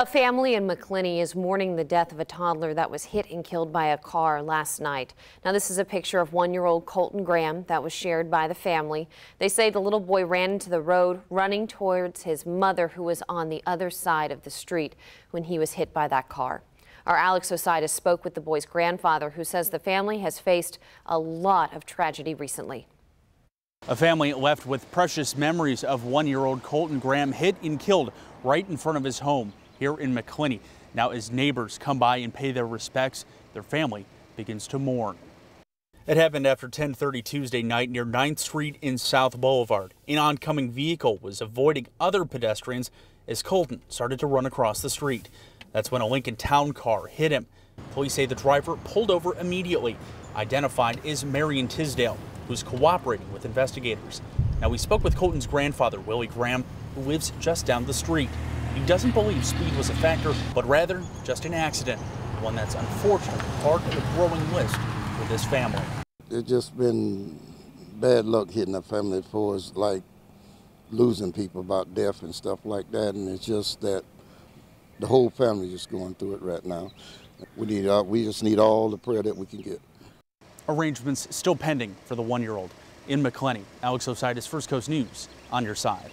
A family in Macclenny is mourning the death of a toddler that was hit and killed by a car last night. Now, this is a picture of 1-year-old Colton Graham that was shared by the family. They say the little boy ran into the road, running towards his mother, who was on the other side of the street when he was hit by that car. Our Alex Osiris spoke with the boy's grandfather, who says the family has faced a lot of tragedy recently. A family left with precious memories of 1-year-old Colton Graham hit and killed right in front of his home here in Macclenny. Now, as neighbors come by and pay their respects, their family begins to mourn. It happened after 10:30 Tuesday night near 9th Street in South Blvd. An oncoming vehicle was avoiding other pedestrians as Colton started to run across the street. That's when a Lincoln Town car hit him. Police say the driver pulled over immediately, identified as Marion Tisdale, who's cooperating with investigators. Now, we spoke with Colton's grandfather, Willie Graham, who lives just down the street. He doesn't believe speed was a factor, but rather just an accident, one that's unfortunately part of a growing list for this family. It's just been bad luck hitting a family for us, like losing people about death and stuff like that, and it's just that the whole family is just going through it right now. We just need all the prayer that we can get. Arrangements still pending for the 1-year-old. In Macclenny, Alex Osiris, First Coast News, on your side.